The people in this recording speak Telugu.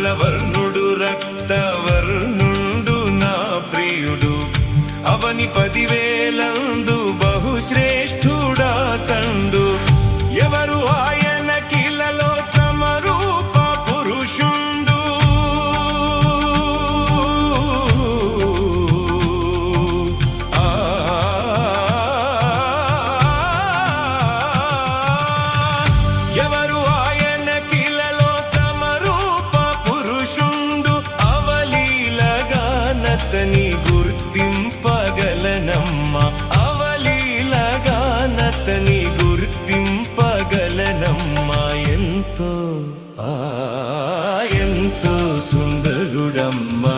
ధవళవర్ణుడు రక్తవర్ణుడు నా ప్రియుడు అవని 10,000 బహుశ్రేష్ఠుడా తండు ఎవరు ఆయన కిలలో సమరూప పురుషుండు ఎవరు ఆయన కిలలో సమరూప పురుషుండు అవలీలగానతని గుర్తింపగలనమ్మా అవలీలగానతని గుర్తింపగలనమ్మా ఎంతో సుందరుడమ్మా